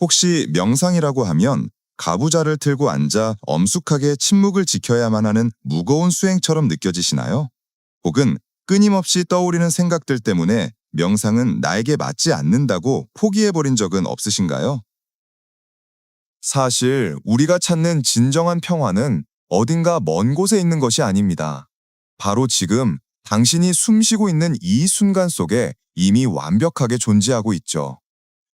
혹시 명상이라고 하면 가부좌를 틀고 앉아 엄숙하게 침묵을 지켜야만 하는 무거운 수행처럼 느껴지시나요? 혹은 끊임없이 떠오르는 생각들 때문에 명상은 나에게 맞지 않는다고 포기해버린 적은 없으신가요? 사실 우리가 찾는 진정한 평화는 어딘가 먼 곳에 있는 것이 아닙니다. 바로 지금 당신이 숨쉬고 있는 이 순간 속에 이미 완벽하게 존재하고 있죠.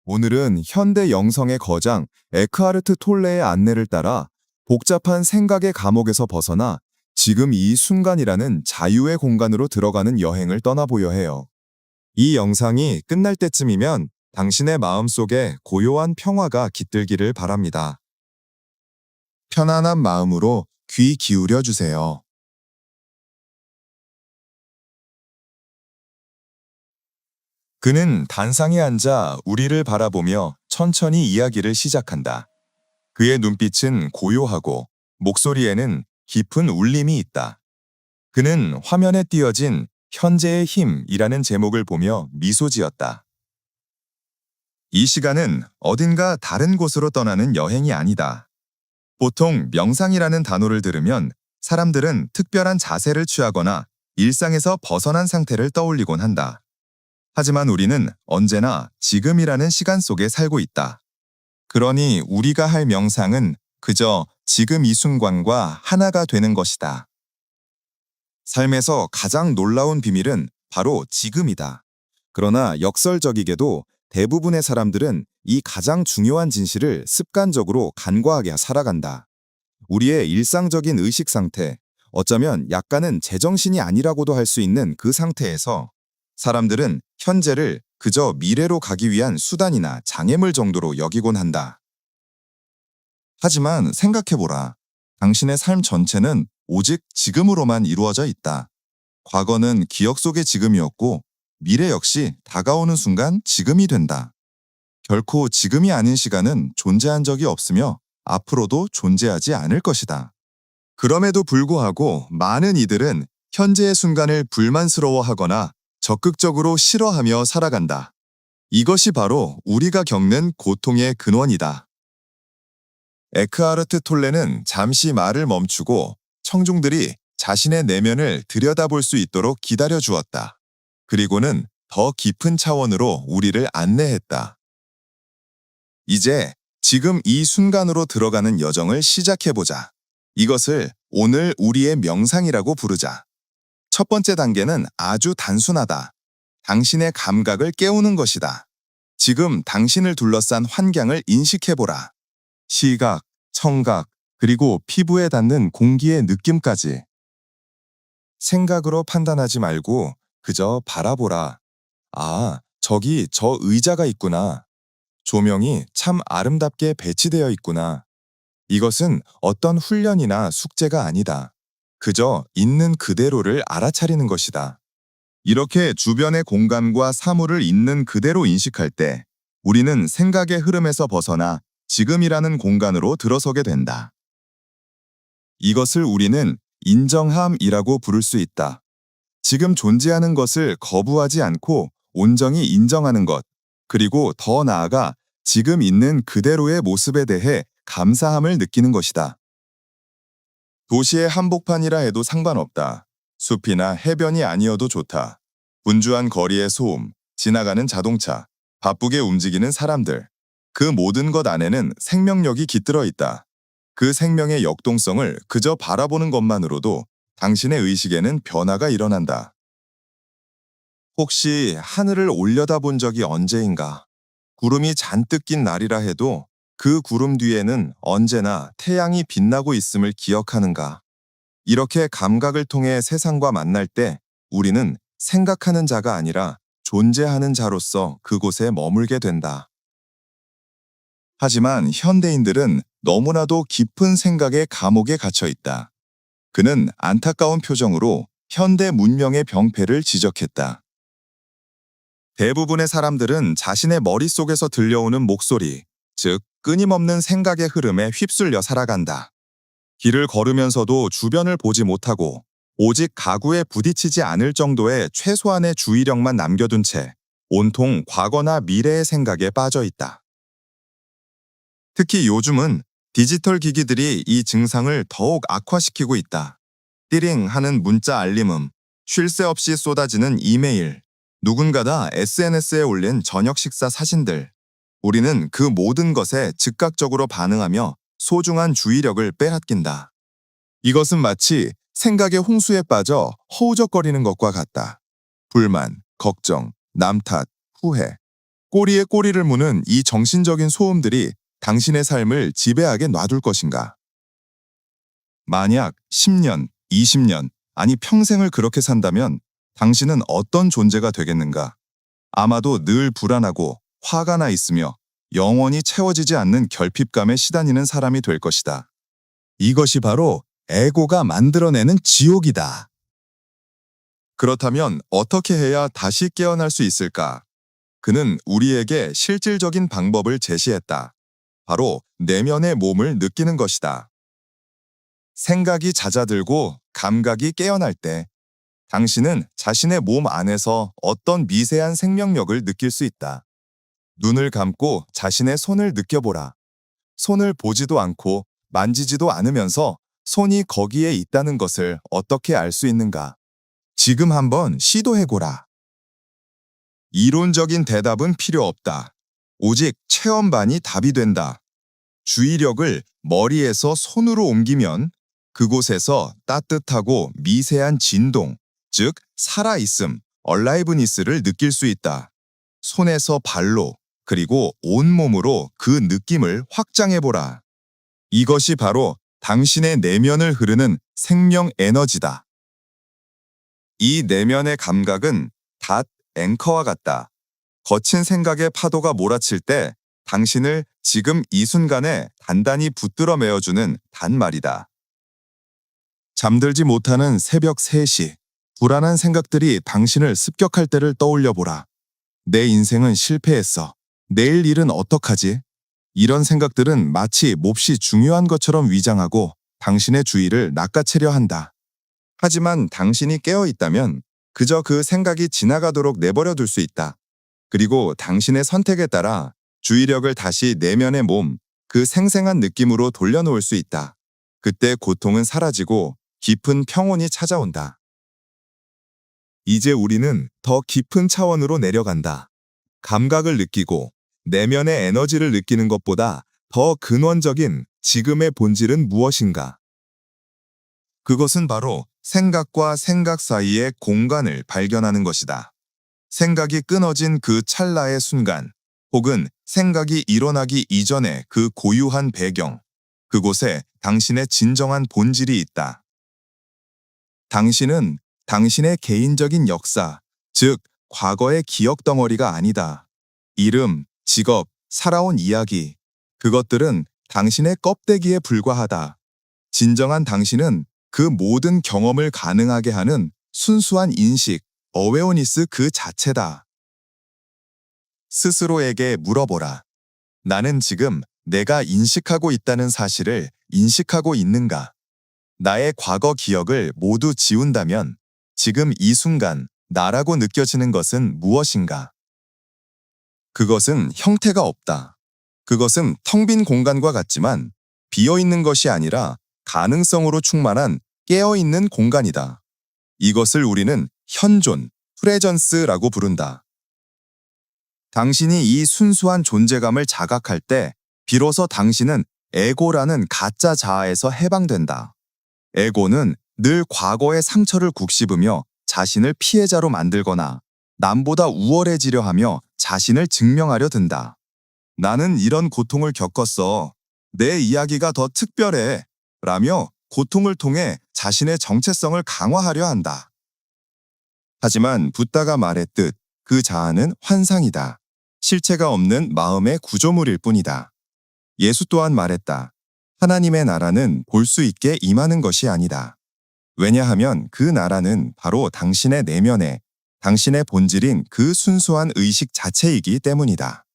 오늘은 현대 영성의 거장 에크하르트 톨레의 안내를 따라 복잡한 생각의 감옥에서 벗어나 지금 이 순간이라는 자유의 공간으로 들어가는 여행을 떠나보려 해요. 이 영상이 끝날 때쯤이면 당신의 마음속에 고요한 평화가 깃들기를 바랍니다. 편안한 마음으로 귀 기울여 주세요. 그는 단상에 앉아 우리를 바라보며 천천히 이야기를 시작한다. 그의 눈빛은 고요하고 목소리에는 깊은 울림이 있다. 그는 화면에 띄어진 현재의 힘이라는 제목을 보며 미소 지었다. 이 시간은 어딘가 다른 곳으로 떠나는 여행이 아니다. 보통 명상이라는 단어를 들으면 사람들은 특별한 자세를 취하거나 일상에서 벗어난 상태를 떠올리곤 한다. 하지만 우리는 언제나 지금이라는 시간 속에 살고 있다. 그러니 우리가 할 명상은 그저 지금 이 순간과 하나가 되는 것이다. 삶에서 가장 놀라운 비밀은 바로 지금이다. 그러나 역설적이게도 대부분의 사람들은 이 가장 중요한 진실을 습관적으로 간과하게 살아간다. 우리의 일상적인 의식 상태, 어쩌면 약간은 제정신이 아니라고도 할 수 있는 그 상태에서 사람들은 현재를 그저 미래로 가기 위한 수단이나 장애물 정도로 여기곤 한다. 하지만 생각해보라. 당신의 삶 전체는 오직 지금으로만 이루어져 있다. 과거는 기억 속의 지금이었고 미래 역시 다가오는 순간 지금이 된다. 결코 지금이 아닌 시간은 존재한 적이 없으며 앞으로도 존재하지 않을 것이다. 그럼에도 불구하고 많은 이들은 현재의 순간을 불만스러워하거나 적극적으로 싫어하며 살아간다. 이것이 바로 우리가 겪는 고통의 근원이다. 에크하르트 톨레는 잠시 말을 멈추고 청중들이 자신의 내면을 들여다볼 수 있도록 기다려 주었다. 그리고는 더 깊은 차원으로 우리를 안내했다. 이제 지금 이 순간으로 들어가는 여정을 시작해보자. 이것을 오늘 우리의 명상이라고 부르자. 첫 번째 단계는 아주 단순하다. 당신의 감각을 깨우는 것이다. 지금 당신을 둘러싼 환경을 인식해보라. 시각, 청각, 그리고 피부에 닿는 공기의 느낌까지. 생각으로 판단하지 말고 그저 바라보라. 아, 저기 저 의자가 있구나. 조명이 참 아름답게 배치되어 있구나. 이것은 어떤 훈련이나 숙제가 아니다. 그저 있는 그대로를 알아차리는 것이다. 이렇게 주변의 공간과 사물을 있는 그대로 인식할 때 우리는 생각의 흐름에서 벗어나 지금이라는 공간으로 들어서게 된다. 이것을 우리는 인정함이라고 부를 수 있다. 지금 존재하는 것을 거부하지 않고 온전히 인정하는 것, 그리고 더 나아가 지금 있는 그대로의 모습에 대해 감사함을 느끼는 것이다. 도시의 한복판이라 해도 상관없다. 숲이나 해변이 아니어도 좋다. 분주한 거리의 소음, 지나가는 자동차, 바쁘게 움직이는 사람들. 그 모든 것 안에는 생명력이 깃들어 있다. 그 생명의 역동성을 그저 바라보는 것만으로도 당신의 의식에는 변화가 일어난다. 혹시 하늘을 올려다본 적이 언제인가? 구름이 잔뜩 낀 날이라 해도 그 구름 뒤에는 언제나 태양이 빛나고 있음을 기억하는가? 이렇게 감각을 통해 세상과 만날 때 우리는 생각하는 자가 아니라 존재하는 자로서 그곳에 머물게 된다. 하지만 현대인들은 너무나도 깊은 생각의 감옥에 갇혀 있다. 그는 안타까운 표정으로 현대 문명의 병폐를 지적했다. 대부분의 사람들은 자신의 머릿속에서 들려오는 목소리, 즉 끊임없는 생각의 흐름에 휩쓸려 살아간다. 길을 걸으면서도 주변을 보지 못하고 오직 가구에 부딪히지 않을 정도의 최소한의 주의력만 남겨둔 채 온통 과거나 미래의 생각에 빠져 있다. 특히 요즘은 디지털 기기들이 이 증상을 더욱 악화시키고 있다. 띠링 하는 문자 알림음, 쉴 새 없이 쏟아지는 이메일, 누군가가 SNS에 올린 저녁 식사 사진들. 우리는 그 모든 것에 즉각적으로 반응하며 소중한 주의력을 빼앗긴다. 이것은 마치 생각의 홍수에 빠져 허우적거리는 것과 같다. 불만, 걱정, 남 탓, 후회. 꼬리에 꼬리를 무는 이 정신적인 소음들이 당신의 삶을 지배하게 놔둘 것인가? 만약 10년, 20년, 아니 평생을 그렇게 산다면 당신은 어떤 존재가 되겠는가? 아마도 늘 불안하고 화가 나 있으며 영원히 채워지지 않는 결핍감에 시다니는 사람이 될 것이다. 이것이 바로 에고가 만들어내는 지옥이다. 그렇다면 어떻게 해야 다시 깨어날 수 있을까? 그는 우리에게 실질적인 방법을 제시했다. 바로 내면의 몸을 느끼는 것이다. 생각이 잦아들고 감각이 깨어날 때 당신은 자신의 몸 안에서 어떤 미세한 생명력을 느낄 수 있다. 눈을 감고 자신의 손을 느껴보라. 손을 보지도 않고 만지지도 않으면서 손이 거기에 있다는 것을 어떻게 알 수 있는가? 지금 한번 시도해보라. 이론적인 대답은 필요 없다. 오직 체험반이 답이 된다. 주의력을 머리에서 손으로 옮기면 그곳에서 따뜻하고 미세한 진동, 즉 살아있음, 얼라이브니스를 느낄 수 있다. 손에서 발로, 그리고 온몸으로 그 느낌을 확장해보라. 이것이 바로 당신의 내면을 흐르는 생명 에너지다. 이 내면의 감각은 닷 앵커와 같다. 거친 생각의 파도가 몰아칠 때 당신을 지금 이 순간에 단단히 붙들어 메어주는 단말이다. 잠들지 못하는 새벽 3시, 불안한 생각들이 당신을 습격할 때를 떠올려 보라. 내 인생은 실패했어. 내일 일은 어떡하지? 이런 생각들은 마치 몹시 중요한 것처럼 위장하고 당신의 주의를 낚아채려 한다. 하지만 당신이 깨어 있다면 그저 그 생각이 지나가도록 내버려 둘 수 있다. 그리고 당신의 선택에 따라 주의력을 다시 내면의 몸, 그 생생한 느낌으로 돌려놓을 수 있다. 그때 고통은 사라지고 깊은 평온이 찾아온다. 이제 우리는 더 깊은 차원으로 내려간다. 감각을 느끼고 내면의 에너지를 느끼는 것보다 더 근원적인 지금의 본질은 무엇인가? 그것은 바로 생각과 생각 사이의 공간을 발견하는 것이다. 생각이 끊어진 그 찰나의 순간, 혹은 생각이 일어나기 이전의 그 고유한 배경, 그곳에 당신의 진정한 본질이 있다. 당신은 당신의 개인적인 역사, 즉 과거의 기억 덩어리가 아니다. 이름, 직업, 살아온 이야기, 그것들은 당신의 껍데기에 불과하다. 진정한 당신은 그 모든 경험을 가능하게 하는 순수한 인식, 어웨어니스 그 자체다. 스스로에게 물어보라. 나는 지금 내가 인식하고 있다는 사실을 인식하고 있는가? 나의 과거 기억을 모두 지운다면 지금 이 순간 나라고 느껴지는 것은 무엇인가? 그것은 형태가 없다. 그것은 텅 빈 공간과 같지만 비어있는 것이 아니라 가능성으로 충만한 깨어있는 공간이다. 이것을 우리는 현존, 프레전스라고 부른다. 당신이 이 순수한 존재감을 자각할 때 비로소 당신은 에고라는 가짜 자아에서 해방된다. 에고는 늘 과거의 상처를 굽씹으며 자신을 피해자로 만들거나 남보다 우월해지려 하며 자신을 증명하려 든다. 나는 이런 고통을 겪었어. 내 이야기가 더 특별해. 라며 고통을 통해 자신의 정체성을 강화하려 한다. 하지만 붓다가 말했듯 그 자아는 환상이다. 실체가 없는 마음의 구조물일 뿐이다. 예수 또한 말했다. 하나님의 나라는 볼 수 있게 임하는 것이 아니다. 왜냐하면 그 나라는 바로 당신의 내면에 당신의 본질인 그 순수한 의식 자체이기 때문이다.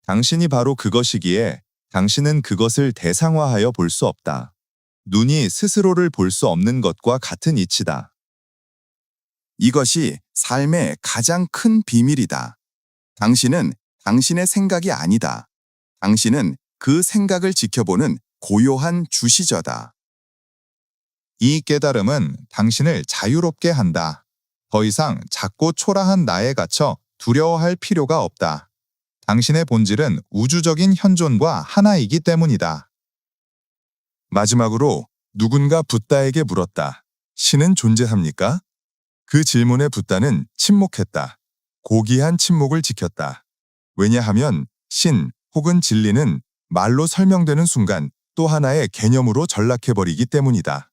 당신이 바로 그것이기에 당신은 그것을 대상화하여 볼 수 없다. 눈이 스스로를 볼 수 없는 것과 같은 이치다. 이것이 삶의 가장 큰 비밀이다. 당신은 당신의 생각이 아니다. 당신은 그 생각을 지켜보는 고요한 주시저다. 이 깨달음은 당신을 자유롭게 한다. 더 이상 작고 초라한 나에 갇혀 두려워할 필요가 없다. 당신의 본질은 우주적인 현존과 하나이기 때문이다. 마지막으로 누군가 붓다에게 물었다. 신은 존재합니까? 그 질문에 붓다는 침묵했다. 고귀한 침묵을 지켰다. 왜냐하면 신 혹은 진리는 말로 설명되는 순간 또 하나의 개념으로 전락해버리기 때문이다.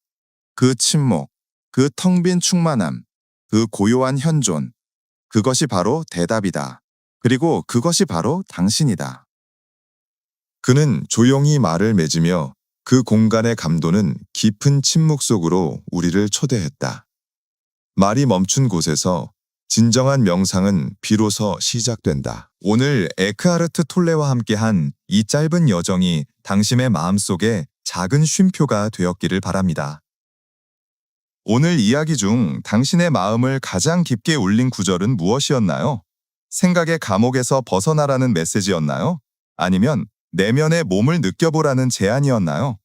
그 침묵, 그 텅 빈 충만함, 그 고요한 현존, 그것이 바로 대답이다. 그리고 그것이 바로 당신이다. 그는 조용히 말을 맺으며 그 공간의 감도는 깊은 침묵 속으로 우리를 초대했다. 말이 멈춘 곳에서 진정한 명상은 비로소 시작된다. 오늘 에크하르트 톨레와 함께한 이 짧은 여정이 당신의 마음속에 작은 쉼표가 되었기를 바랍니다. 오늘 이야기 중 당신의 마음을 가장 깊게 울린 구절은 무엇이었나요? 생각의 감옥에서 벗어나라는 메시지였나요? 아니면 내면의 몸을 느껴보라는 제안이었나요?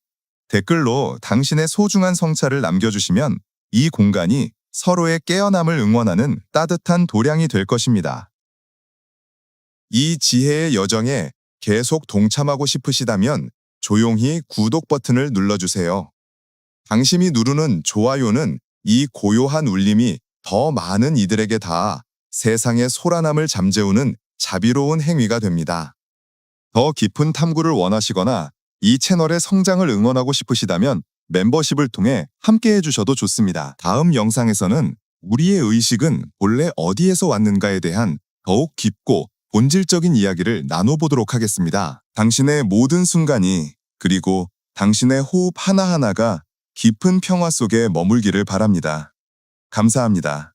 댓글로 당신의 소중한 성찰을 남겨주시면 이 공간이 서로의 깨어남을 응원하는 따뜻한 도량이 될 것입니다. 이 지혜의 여정에 계속 동참하고 싶으시다면 조용히 구독 버튼을 눌러주세요. 당신이 누르는 좋아요는 이 고요한 울림이 더 많은 이들에게 닿아 세상의 소란함을 잠재우는 자비로운 행위가 됩니다. 더 깊은 탐구를 원하시거나 이 채널의 성장을 응원하고 싶으시다면 멤버십을 통해 함께 해주셔도 좋습니다. 다음 영상에서는 우리의 의식은 본래 어디에서 왔는가에 대한 더욱 깊고 본질적인 이야기를 나눠보도록 하겠습니다. 당신의 모든 순간이 그리고 당신의 호흡 하나하나가 깊은 평화 속에 머물기를 바랍니다. 감사합니다.